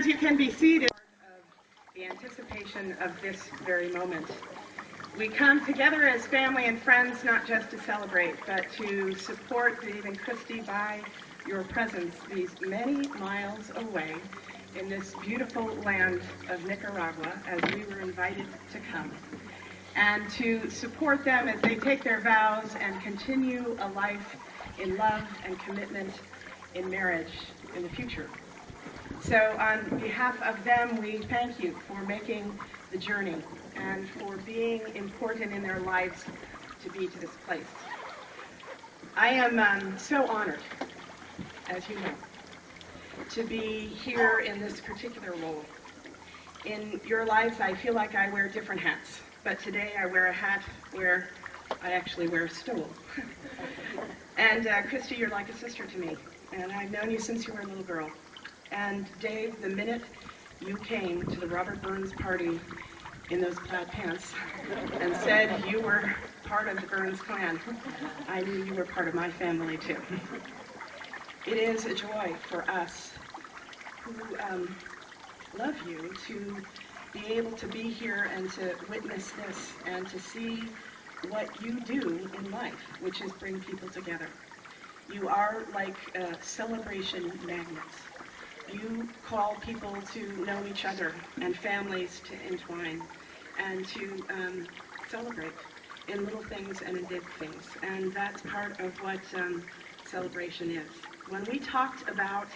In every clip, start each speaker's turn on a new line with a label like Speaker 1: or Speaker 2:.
Speaker 1: Friends, you can be seated. The anticipation of this very moment. We come together as family and friends not just to celebrate, but to support Dave and Kristy by your presence these many miles away in this beautiful land of Nicaragua as we were invited to come, and to support them as they take their vows and continue a life in love and commitment in marriage in the future. So on behalf of them, we thank you for making the journey and for being important in their lives to be to this place. I am so honored, as you know, to be here in this particular role. In your lives, I feel like I wear different hats, but today I wear a hat where I actually wear a stool. And Kristy, you're like a sister to me, and I've known you since you were a little girl. And Dave, the minute you came to the Robert Burns party in those plaid pants and said you were part of the Burns clan, I knew you were part of my family too. It is a joy for us who love you to be able to be here and to witness this and to see what you do in life, which is bring people together. You are like celebration magnets. You call people to know each other and families to entwine and to celebrate in little things and in big things. And that's part of what celebration is. When we talked about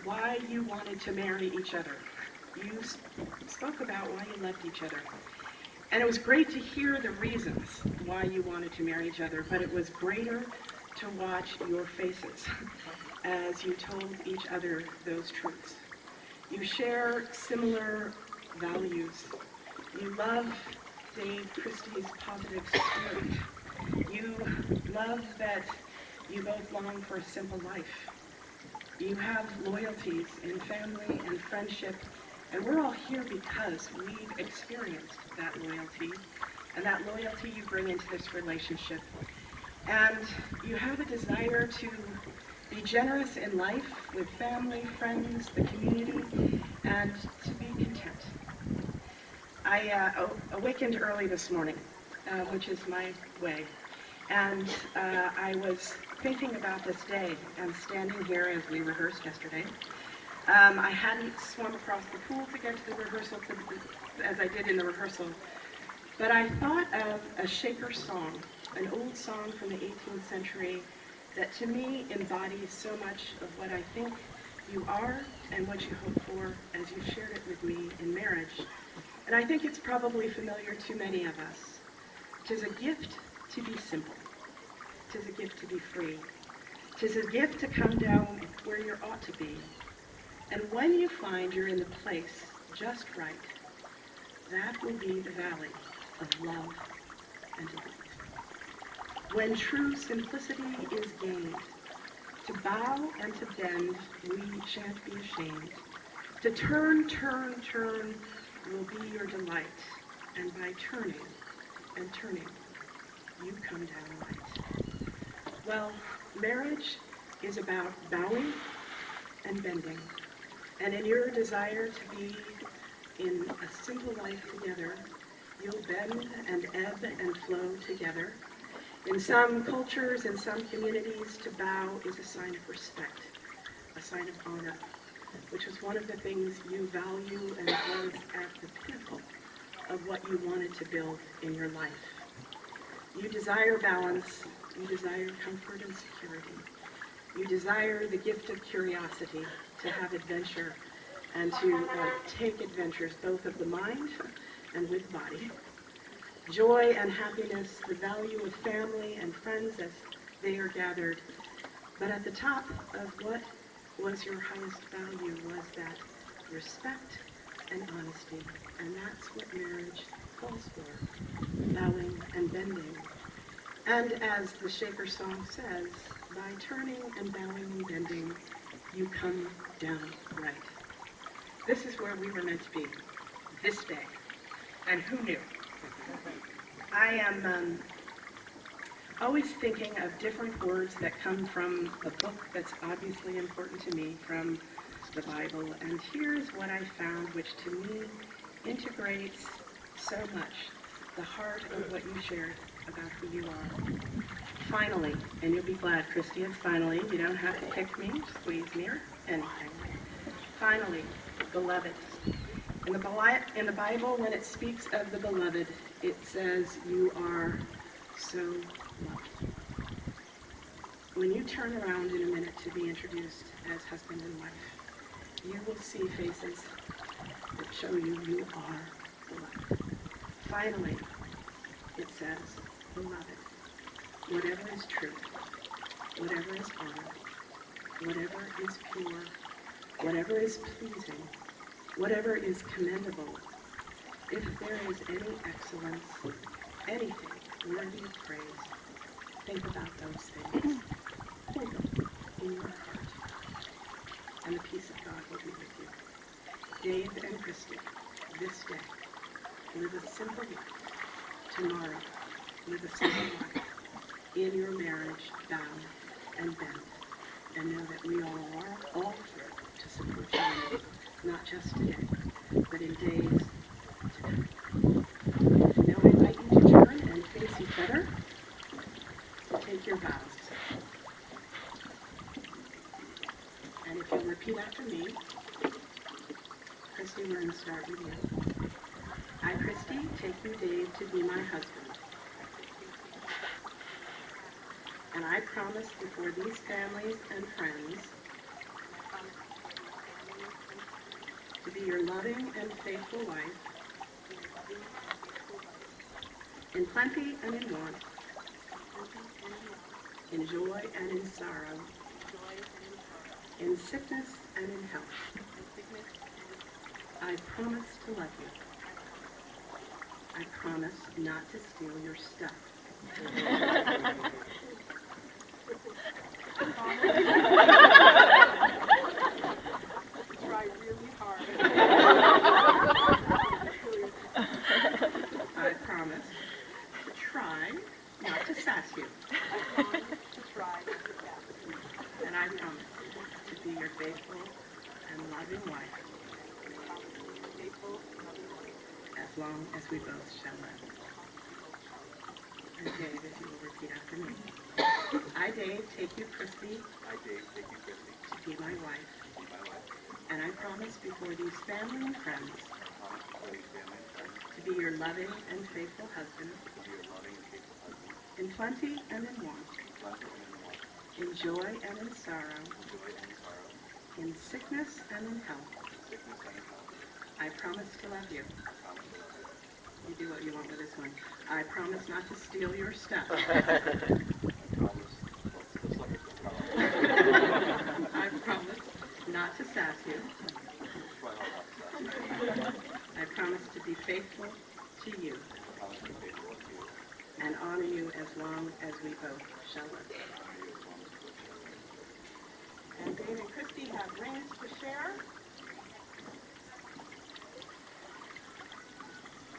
Speaker 1: why you wanted to marry each other, you spoke about why you loved each other. And it was great to hear the reasons why you wanted to marry each other, but it was greater to watch your faces as you told each other those truths. You share similar values. You love Dave Kristy's positive spirit. You love that you both long for a simple life. You have loyalties in family and friendship, and we're all here because we've experienced that loyalty, and that loyalty you bring into this relationship. And you have a desire to be generous in life with family, friends, the community, and to be content. I awakened early this morning, which is my way, and I was thinking about this day and standing here as we rehearsed yesterday. I hadn't swum across the pool to get to the rehearsal as I did in the rehearsal, but I thought of a Shaker song, an old song from the 18th century that to me embodies so much of what I think you are and what you hope for as you've shared it with me in marriage. And I think it's probably familiar to many of us. 'Tis a gift to be simple. 'Tis a gift to be free. 'Tis a gift to come down where you ought to be. And when you find you're in the place just right, that will be the valley of love and delight. When true simplicity is gained, to bow and to bend we shan't be ashamed. To turn, turn, turn will be your delight, and by turning and turning, you come down right. Well, marriage is about bowing and bending, and in your desire to be in a simple life together, you'll bend and ebb and flow together. In some cultures, in some communities, to bow is a sign of respect, a sign of honor, which was one of the things you value and was at the pinnacle of what you wanted to build in your life. You desire balance, you desire comfort and security. You desire the gift of curiosity, to have adventure and to take adventures both of the mind and with body. Joy and happiness, the value of family and friends as they are gathered. But at the top of what was your highest value was that respect and honesty. And that's what marriage calls for, bowing and bending. And as the Shaker song says, by turning and bowing and bending, you come down right. This is where we were meant to be, this day. And who knew? I am always thinking of different words that come from a book that's obviously important to me, from the Bible, and here's what I found, which to me integrates so much the heart of what you shared about who you are. Finally, and you'll be glad, Kristy, it's finally. You don't have to kick me, squeeze me, or anything. Finally, beloved. In the Bible, when it speaks of the beloved, it says you are so loved. When you turn around in a minute to be introduced as husband and wife, you will see faces that show you are beloved. Finally, it says, beloved, whatever is true, whatever is honor, whatever is pure, whatever is pleasing, whatever is commendable, if there is any excellence, anything worthy of praise, think about those things. Hold them in your heart, and the peace of God will be with you. Dave and Kristy, this day, live a simple life. Tomorrow, live a simple life. In your marriage, bow and bend, and know that we all are all here to support you in it, not just today, but in days to come. Now I invite you to turn and face each other to take your vows. And if you'll repeat after me, Kristy, we're going to start with you. I, Kristy, take you, Dave, to be my husband. And I promise before these families and friends to be your loving and faithful wife in plenty and in want, in joy and in sorrow, in sickness and in health. I promise to love you. I promise not to steal your stuff.
Speaker 2: Try really hard.
Speaker 1: I promise to try not to sass you.
Speaker 2: I promise to try not to sass you.
Speaker 1: And I promise to be your faithful and loving wife
Speaker 2: I promise to be your faithful and loving wife
Speaker 1: as long as we both shall live.
Speaker 2: as long as we both shall live.
Speaker 1: And Dave, if you will repeat after me. I, Dave, take you, Kristy,
Speaker 3: I, Dave, take you, Kristy,
Speaker 1: to be my wife.
Speaker 3: to be my wife.
Speaker 1: And I promise before these family and friends
Speaker 3: I promise before these family and friends
Speaker 1: to be your loving and faithful husband
Speaker 3: to be your loving and faithful husband
Speaker 1: in plenty and in want,
Speaker 3: in plenty and in want,
Speaker 1: in joy and in sorrow,
Speaker 3: in joy and in sorrow,
Speaker 1: in sickness and in health.
Speaker 3: in sickness and in health.
Speaker 1: I promise to love you.
Speaker 3: I promise to love you.
Speaker 1: You do what you want with this one. I promise not to steal your stuff.
Speaker 3: I promise. Well, the second one probably.
Speaker 1: I promise not to sass you.
Speaker 3: Try hard not to sass you.
Speaker 1: I promise to be faithful to you
Speaker 3: I promise to be faithful to you
Speaker 1: and honor you as long as we both shall live.
Speaker 3: and honor you as long as we both shall live.
Speaker 1: And Dave and Kristy have rings to share.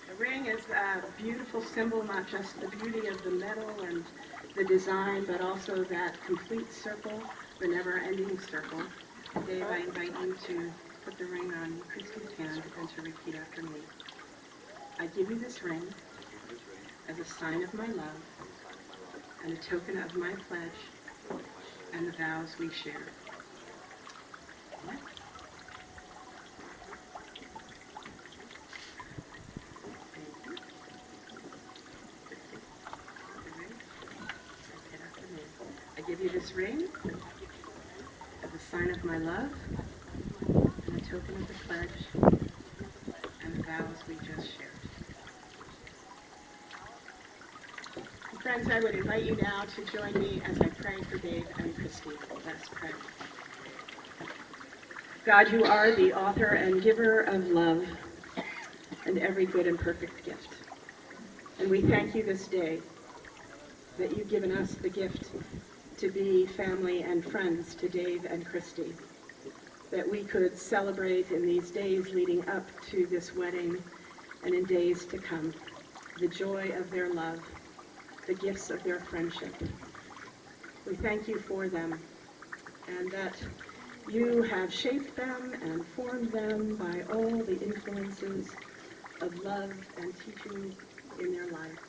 Speaker 1: The ring is a beautiful symbol, not just the beauty of the metal and the design, but also that complete circle, the never-ending circle. Dave, I invite you to put the ring on Kristy's hand and to repeat after me. I give you this ring
Speaker 3: I give you this ring
Speaker 1: as a sign of my love
Speaker 3: as a sign of my love,
Speaker 1: and a token of my pledge
Speaker 3: a token of my pledge,
Speaker 1: and the vows we share.
Speaker 3: and the vows we share.
Speaker 1: What? Thank you. Kristy, the ring. Repeat after me. I give you this ring
Speaker 2: I give you this ring
Speaker 1: as a sign of my love
Speaker 2: as a sign of my love
Speaker 1: and a token of the pledge
Speaker 2: and a token of the pledge
Speaker 1: and the vows we just shared.
Speaker 2: and the vows we just shared.
Speaker 1: Friends, I would invite you now to join me as I pray for Dave and Kristy. Let us pray. God, you are the author and giver of love and every good and perfect gift. And we thank you this day that you've given us the gift to be family and friends to Dave and Kristy, that we could celebrate in these days leading up to this wedding and in days to come the joy of their love, the gifts of their friendship. We thank you for them, and that You have shaped them and formed them by all the influences of love and teaching in their life.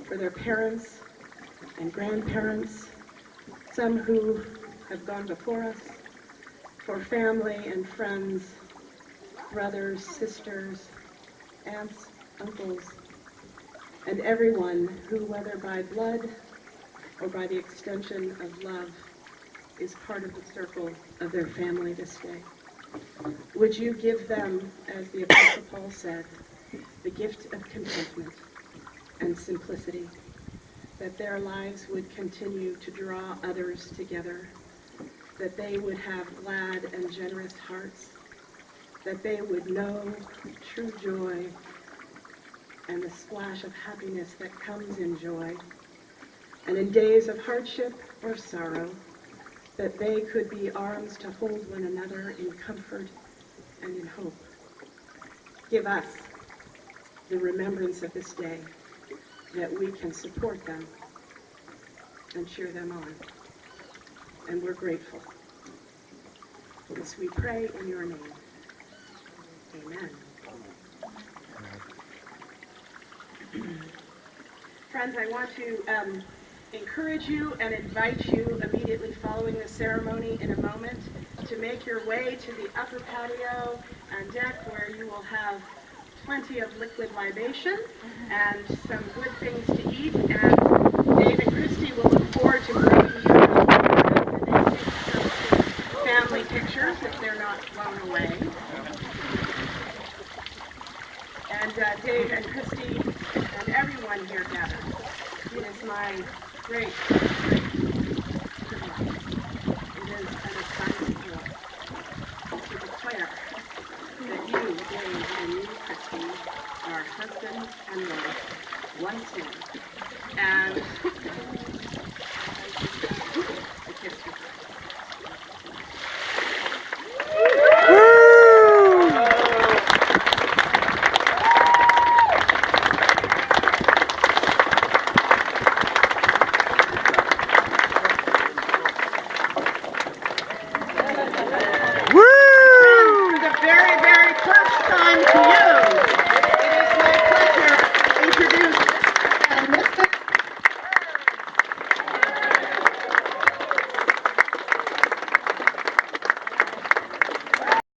Speaker 1: For their parents and grandparents, some who have gone before us, for family and friends, brothers, sisters, aunts, uncles, and everyone who, whether by blood or by the extension of love, is part of the circle of their family this day. Would you give them, as the Apostle Paul said, the gift of contentment and simplicity, that their lives would continue to draw others together, that they would have glad and generous hearts, that they would know true joy and the splash of happiness that comes in joy, and in days of hardship or sorrow, that they could be arms to hold one another in comfort and in hope. Give us the remembrance of this day, that we can support them and cheer them on. And we're grateful. This we pray in your name. Amen. Friends, I want to encourage you and invite you immediately following the ceremony in a moment to make your way to the upper patio and deck, where you will have plenty of liquid libation and some good things to eat. And Dave and Kristy will look forward to bringing you the family pictures if they're not blown away. And Dave and Kristy and everyone here gathered, it is my great privilege. It is an assignment to declare that you, Dave, and you, Kristy, are husband and wife once more. And the kiss goodbye. For the very, very first time to you.